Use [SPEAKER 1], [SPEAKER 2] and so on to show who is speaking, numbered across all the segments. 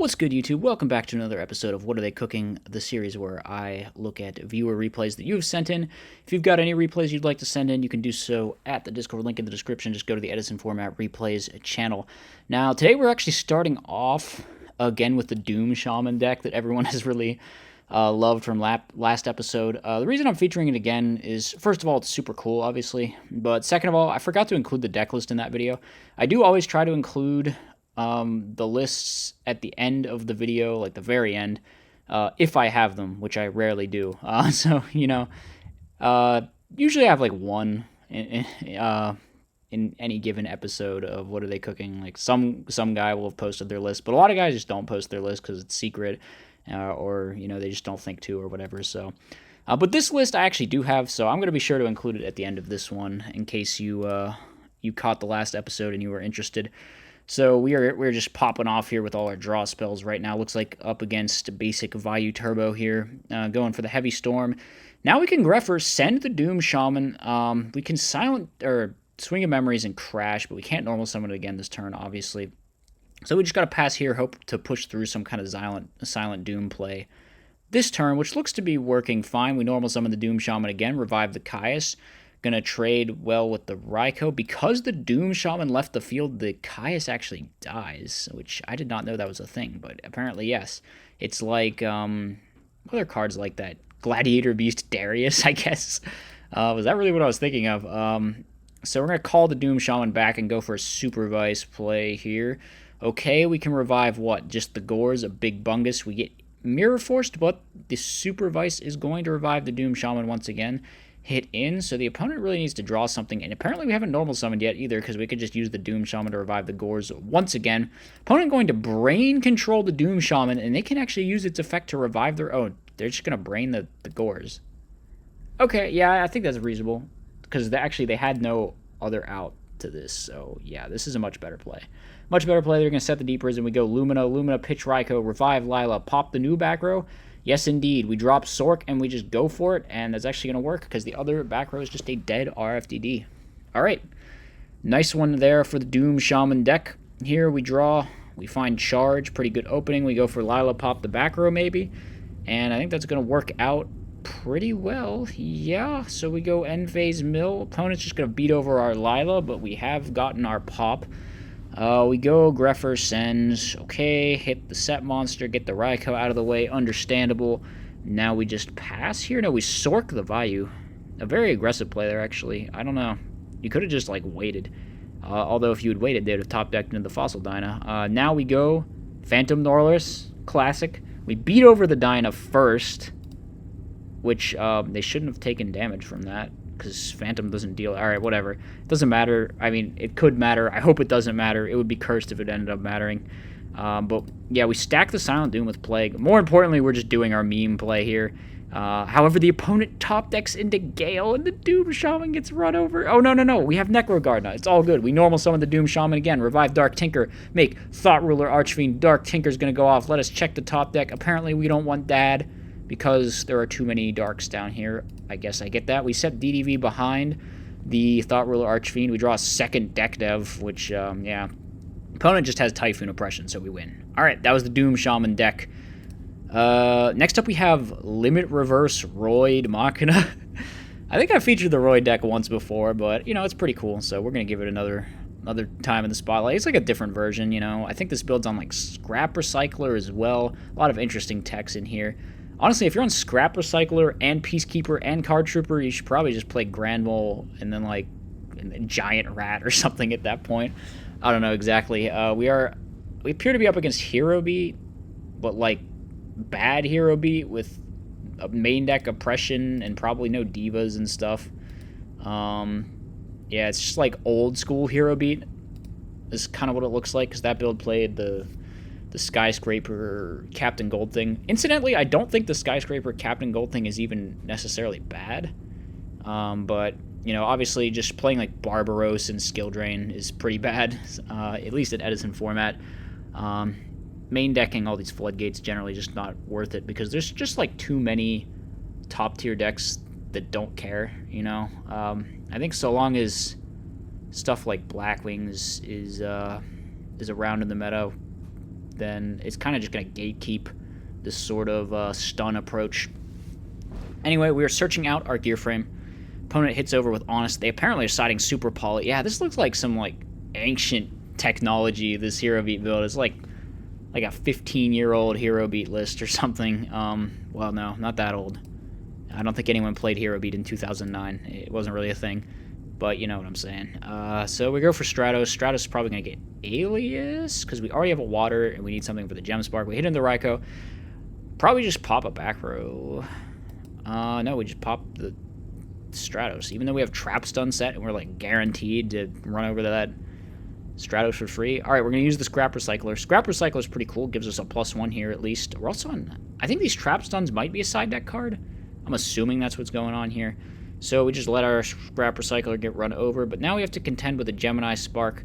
[SPEAKER 1] What's good, YouTube? Welcome back to another episode of What Are They Cooking, the series where I look at viewer replays that you've sent in. If you've got any replays you'd like to send in, you can do so at the Discord link in the description. Just go to the Edison Format replays channel. Now, today we're actually starting off again with the Doom Shaman deck that everyone has really loved from last episode. The reason I'm featuring it again is, first of all, it's super cool, obviously. But second of all, I forgot to include the deck list in that video. I do always try to include the lists at the end of the video, like the very end, if I have them, which I rarely do. So, usually I have like one in any given episode of What Are They Cooking. Like some guy will have posted their list, but a lot of guys just don't post their list because it's secret, or they just don't think to or whatever. So, but this list I actually do have, so I'm going to be sure to include it at the end of this one in case you caught the last episode and you were interested. So we're just popping off here with all our draw spells right now. Looks like up against basic Vayu Turbo here, going for the Heavy Storm. Now we can Greffer, send the Doom Shaman. We can silent or Swing of Memories and Crash, but we can't normal summon it again this turn, obviously. So we just got to pass here, hope to push through some kind of silent Doom play this turn, which looks to be working fine. We normal summon the Doom Shaman again, revive the Caius. Going to trade well with the Raikou. Because the Doom Shaman left the field, the Caius actually dies, which I did not know that was a thing, but apparently yes. It's like, what other cards like that? Gladiator Beast Darius, I guess. Was that really what I was thinking of? So we're going to call the Doom Shaman back and go for a Supervise play here. Okay, we can revive what? Just the Gores, a big Bungus. We get Mirror Forced, but the Supervise is going to revive the Doom Shaman once again. Hit in, so the opponent really needs to draw something, and apparently we haven't normal summoned yet either, because we could just use the Doom Shaman to revive the Gores once again. Opponent going to brain control the Doom Shaman, and they can actually use its effect to revive their own. They're just going to brain the Gores. Okay, yeah, I think that's reasonable, because they had no other out to this, so yeah, this is a much better play. Much better play. They're going to set the Deep Risen, we go Lumina, pitch Raikou, revive Lila, pop the new back row. Yes, indeed. We drop Sork and we just go for it, and that's actually going to work because the other back row is just a dead RFDD. All right. Nice one there for the Doom Shaman deck. Here we draw. We find Charge. Pretty good opening. We go for Lila, pop the back row maybe, and I think that's going to work out pretty well. Yeah, so we go end phase mill. Opponent's just going to beat over our Lila, but we have gotten our pop. We go, Greffer sends, okay, hit the set monster, get the Raikou out of the way, understandable. Now we just pass here? No, we Sork the Vayu. A very aggressive play there, actually. I don't know. You could have just, like, waited. Although if you had waited, they would have top decked into the Fossil Dyna. Now we go, Phantom Norlis, classic. We beat over the Dyna first, which they shouldn't have taken damage from that, because Phantom doesn't deal. Alright, whatever. It doesn't matter. I mean, it could matter. I hope it doesn't matter. It would be cursed if it ended up mattering. But, yeah, we stack the Silent Doom with Plague. More importantly, we're just doing our meme play here. However, the opponent top decks into Gale, and the Doom Shaman gets run over. Oh, no. We have Necrogard now. It's all good. We normal summon the Doom Shaman again. Revive Dark Tinker. Make Thought Ruler Archfiend. Dark Tinker's going to go off. Let us check the top deck. Apparently, we don't want Dad, because there are too many darks down here. I guess I get that. We set DDV behind the Thought Ruler Archfiend. We draw a second deck dev, which, yeah. Opponent just has Typhoon Oppression, so we win. Alright, that was the Doom Shaman deck. Next up we have Limit Reverse Roid Machina. I think I featured the Roid deck once before, but, it's pretty cool, so we're going to give it another time in the spotlight. It's like a different version, I think this builds on, like, Scrap Recycler as well. A lot of interesting techs in here. Honestly, if you're on Scrap Recycler and Peacekeeper and Card Trooper, you should probably just play Grand Mole and then, like, a Giant Rat or something at that point. I don't know exactly. We appear to be up against Hero Beat, but, like, bad Hero Beat with a main deck Oppression and probably no Divas and stuff. Yeah, it's just, like, old school Hero Beat is kind of what it looks like, because that build played the Skyscraper Captain Gold thing. Incidentally, I don't think the Skyscraper Captain Gold thing is even necessarily bad. But, obviously just playing like Barbaros and Skill Drain is pretty bad, at least at Edison Format. Main decking all these Floodgates generally just not worth it, because there's just like too many top tier decks that don't care, I think so long as stuff like Blackwings is around in the meta, then it's kind of just going to gatekeep this sort of stun approach. Anyway, we are searching out our gear frame. Opponent hits over with Honest. They apparently are siding Super Poly. Yeah, this looks like some like ancient technology, this Hero Beat build. It's like a 15-year-old Hero Beat list or something. Well, no, not that old. I don't think anyone played Hero Beat in 2009. It wasn't really a thing, but you know what I'm saying. So we go for Stratos. Stratos is probably going to get Alias, because we already have a Water, and we need something for the Gem Spark. We hit into Raikou. Probably just pop a back row. No, we just pop the Stratos. Even though we have Trap Stun set, and we're like guaranteed to run over to that Stratos for free. Alright, we're going to use the Scrap Recycler. Scrap Recycler is pretty cool. Gives us a +1 here at least. We're also on... I think these Trap Stuns might be a side deck card. I'm assuming that's what's going on here. So we just let our Scrap Recycler get run over. But now we have to contend with a Gemini Spark.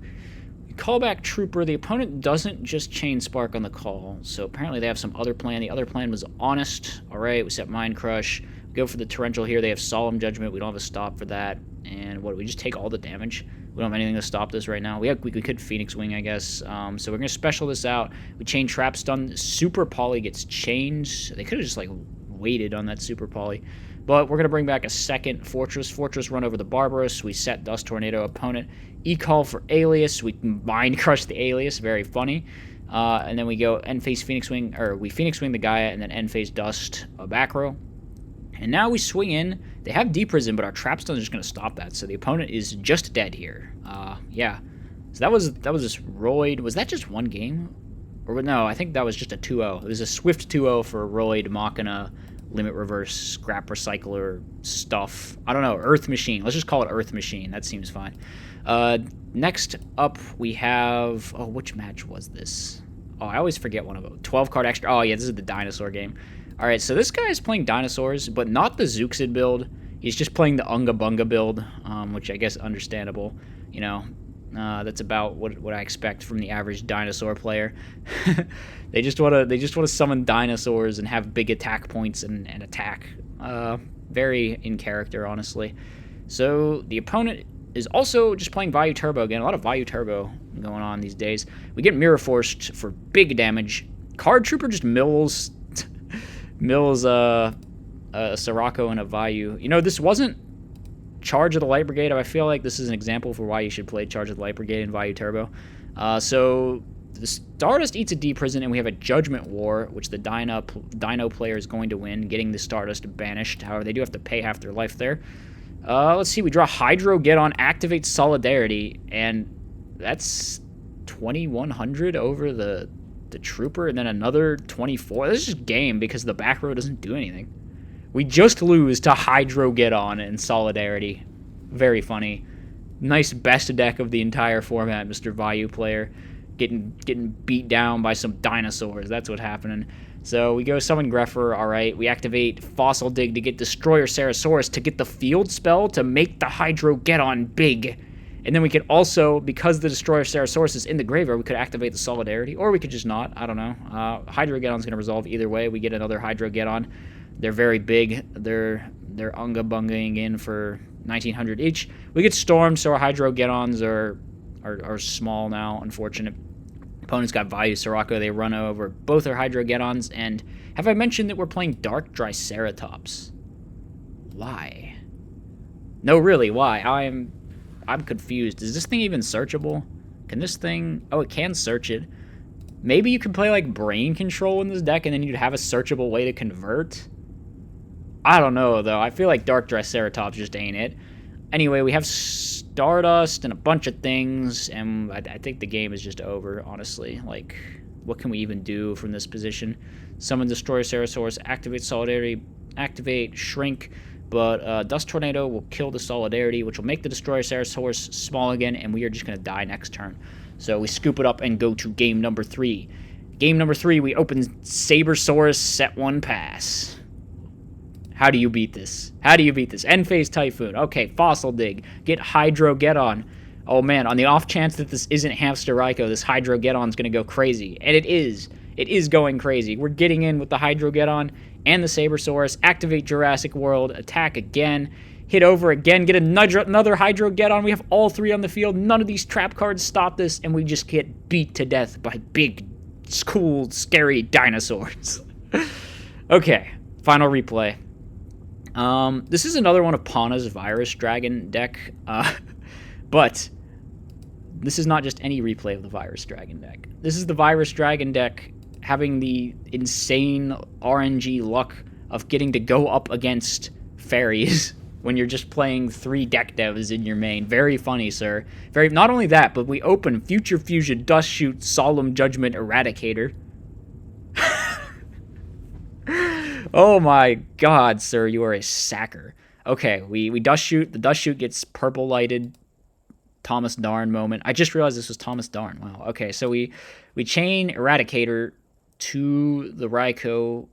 [SPEAKER 1] We call back Trooper. The opponent doesn't just Chain Spark on the call. So apparently they have some other plan. The other plan was Honest. Alright, we set Mind Crush. We go for the Torrential here. They have Solemn Judgment. We don't have a stop for that. And what, we just take all the damage? We don't have anything to stop this right now. We could Phoenix Wing, I guess. So we're going to special this out. We chain Trap Stun. Super Poly gets changed. They could have just, like, waited on that Super Poly. But we're going to bring back a second Fortress. Fortress run over the Barbaros. We set Dust Tornado opponent. E-Call for Alias. We Mind Crush the Alias. Very funny. And then we go End Phase Phoenix Wing. Or we Phoenix Wing the Gaia and then End Phase Dust a back row. And now we swing in. They have D-Prison, but our Trap Stun is just going to stop that. So the opponent is just dead here. Yeah. So that was this Roid. Was that just one game? Or no, I think that was just a 2-0. It was a swift 2-0 for Roid Machina, Limit Reverse, Scrap Recycler stuff. I don't know, Earth Machine. Let's just call it Earth Machine. That seems fine. Next up, we have... Oh, which match was this? Oh, I always forget one of them. 12-card extra. Oh, yeah, this is the Dinosaur game. Alright, so this guy is playing Dinosaurs, but not the Zooxid build. He's just playing the Unga Bunga build, which I guess understandable. You know, that's about what I expect from the average Dinosaur player. They just wanna summon dinosaurs and have big attack points and attack. Very in character, honestly. So the opponent is also just playing Vayu Turbo again. A lot of Vayu Turbo going on these days. We get Mirror Forced for big damage. Card Trooper just mills Sirocco and a Vayu. You know, this wasn't Charge of the Light Brigade. I feel like this is an example for why you should play Charge of the Light Brigade and Vayu Turbo. So the Stardust eats a D-Prison, and we have a Judgment War, which the Dino player is going to win, getting the Stardust banished. However, they do have to pay half their life there. Let's see. We draw Hydro, get on, activate Solidarity, and that's 2,100 over the Trooper, and then another 24. This is just game because the back row doesn't do anything. We just lose to Hydro, get on, and Solidarity. Very funny. Nice best deck of the entire format, Mr. Vayu player. Getting beat down by some dinosaurs. That's what's happening. So we go summon Greffer. Alright, we activate Fossil Dig to get Destroyer Ceresaurus to get the field spell to make the Hydro get on big. And then we could also, because the Destroyer Ceresaurus is in the graveyard, we could activate the Solidarity, or we could just not. I don't know. Hydro Get-On is going to resolve either way. We get another Hydro Get-On. They're very big. They're Unga Bungaing in for 1,900 each. We get Stormed, so our Hydro Get-Ons are small now, unfortunate. Opponents got Vayu Sirocco. They run over both our Hydro Get-Ons. And have I mentioned that we're playing Dark Triceratops? Why? No, really, why? I'm confused. Is this thing even searchable? Can this thing... Oh, it can search it. Maybe you could play, like, Brain Control in this deck, and then you'd have a searchable way to convert? I don't know, though. I feel like Dark Triceratops just ain't it. Anyway, we have Stardust and a bunch of things, and I think the game is just over, honestly. Like, what can we even do from this position? Summon Destroyer Ceresaurus, activate Solidarity, activate Shrink... But Dust Tornado will kill the Solidarity, which will make the Destroyer Ceresaurus small again, and we are just going to die next turn. So we scoop it up and go to game number 3. Game number 3, we open Sabersaurus, set 1 pass. How do you beat this? How do you beat this? End Phase Typhoon. Okay, Fossil Dig. Get Hydro Get-On. Oh man, on the off chance that this isn't Hamster Raikou, this Hydro Get-On is going to go crazy. And it is. It is going crazy. We're getting in with the Hydro Get-On and the Sabersaurus. Activate Jurassic World. Attack again. Hit over again. Get another Hydro Get-On. We have all 3 on the field. None of these trap cards stop this, and we just get beat to death by big cool, scary dinosaurs. Okay, final replay. This is another one of Pana's Virus Dragon deck, but this is not just any replay of the Virus Dragon deck. This is the Virus Dragon deck having the insane RNG luck of getting to go up against Fairies when you're just playing 3 deck devs in your main. Very funny, sir. Not only that, but we open Future Fusion, Dust Shoot, Solemn Judgment, Eradicator. Oh my god, sir, you are a sacker. Okay, we Dust Shoot. The Dust Shoot gets purple lighted. Thomas Darn moment. I just realized this was Thomas Darn. Wow. Okay, so we chain Eradicator to the Raikou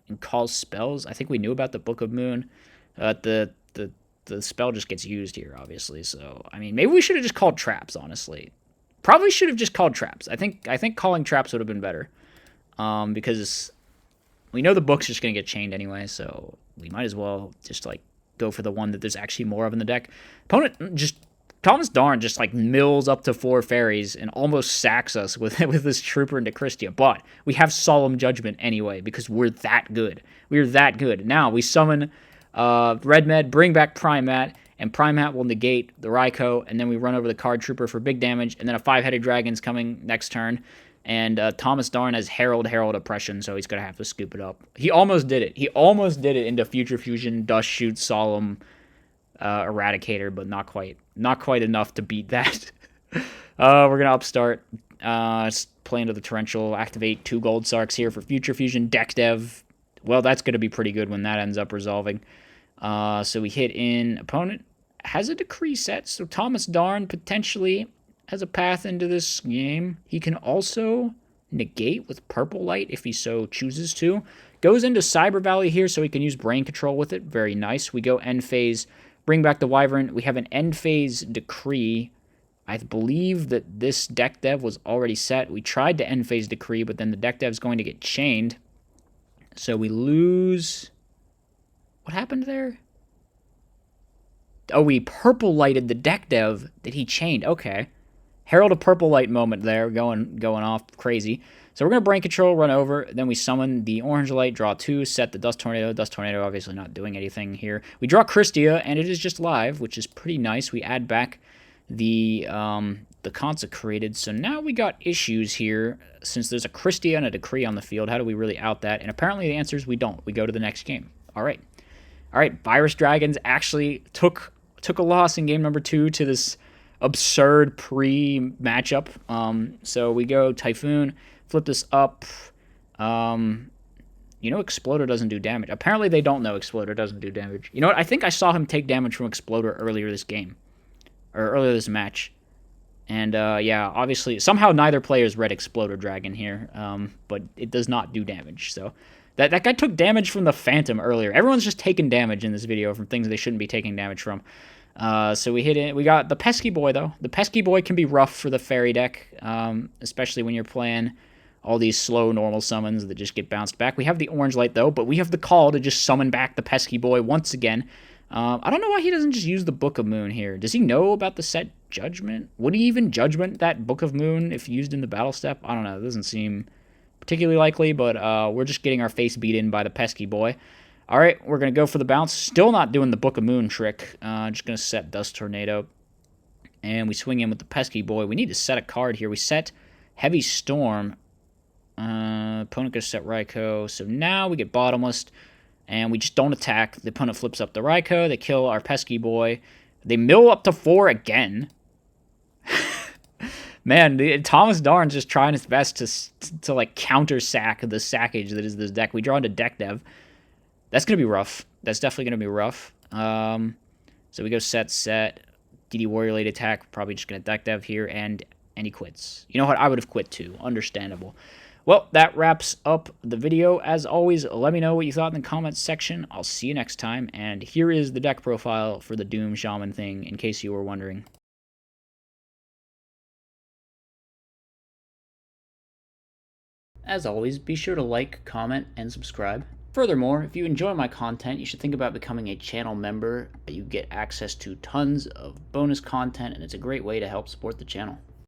[SPEAKER 1] and call spells. I think we knew about the Book of Moon. The spell just gets used here, obviously. So, I mean, maybe we should have just called traps, honestly. Probably should have just called traps. I think calling traps would have been better. Because we know the book's just going to get chained anyway, so we might as well just, like, go for the one that there's actually more of in the deck. Opponent just... Thomas Darn just, like, mills up to 4 Fairies and almost sacks us with this Trooper into Christia. But we have Solemn Judgment anyway because we're that good. We're that good. Now, we summon Red Med, bring back Primat, and Primat will negate the Raikou, and then we run over the Card Trooper for big damage, and then a 5-headed Dragon's coming next turn. And Thomas Darn has Herald Oppression, so he's going to have to scoop it up. He almost did it. He almost did it into Future Fusion, Dust Shoot, Solemn, Eradicator, but not quite. Not quite enough to beat that. We're going to upstart. Play into the Torrential, activate 2 Gold Sarks here for Future Fusion, Deck Dev. Well, that's going to be pretty good when that ends up resolving. So we hit in. Opponent has a Decree set, so Thomas Darn potentially has a path into this game. He can also negate with Purple Light if he so chooses to. Goes into Cyber Valley here so he can use Brain Control with it. Very nice. We go end phase, bring back the Wyvern. We have an end phase Decree. I believe that this deck dev was already set. We tried to end phase Decree, but then the deck dev is going to get chained. So we lose... What happened there? Oh, we purple lighted the deck dev that he chained. Okay. Herald a Purple Light moment there, going off crazy. So we're going to Brain Control, run over, then we summon the Orange Light, draw 2, set the Dust Tornado. Dust Tornado obviously not doing anything here. We draw Christia, and it is just live, which is pretty nice. We add back the Consecrated. So now we got issues here. Since there's a Christia and a Decree on the field, how do we really out that? And apparently the answer is we don't. We go to the next game. All right. Virus Dragons actually took a loss in game number 2 to this absurd pre-matchup. So we go Typhoon, flip this up. You know Exploder doesn't do damage. Apparently they don't know Exploder doesn't do damage. You know what? I think I saw him take damage from Exploder earlier this game. Or earlier this match. And, yeah, obviously, somehow neither player's read Exploder Dragon here. But it does not do damage, so... That guy took damage from the Phantom earlier. Everyone's just taking damage in this video from things they shouldn't be taking damage from. So we hit it. We got the Pesky Boy, though. The Pesky Boy can be rough for the Fairy deck, especially when you're playing all these slow normal summons that just get bounced back. We have the Orange Light, though, but we have the call to just summon back the Pesky Boy once again. I don't know why he doesn't just use the Book of Moon here. Does he know about the set Judgment? Would he even Judgment that Book of Moon if used in the battle step? I don't know. It doesn't seem particularly likely, but we're just getting our face beat in by the Pesky Boy. All right, we're going to go for the bounce. Still not doing the Book of Moon trick. Just going to set Dust Tornado. And we swing in with the Pesky Boy. We need to set a card here. We set Heavy Storm. Opponent going to set Raikou. So now we get Bottomless. And we just don't attack. The opponent flips up the Raikou. They kill our Pesky Boy. They mill up to 4 again. Man, Thomas Darn's just trying his best to like counter sack the sackage that is this deck. We draw into deck dev. That's gonna be rough. That's definitely gonna be rough. So we go set. DD Warrior Late attack. Probably just gonna deck dev here, and he quits. You know what? I would have quit too. Understandable. Well, that wraps up the video. As always, let me know what you thought in the comments section. I'll see you next time. And here is the deck profile for the Doom Shaman thing, in case you were wondering. As always, be sure to like, comment, and subscribe. Furthermore, if you enjoy my content, you should think about becoming a channel member. You get access to tons of bonus content, and it's a great way to help support the channel.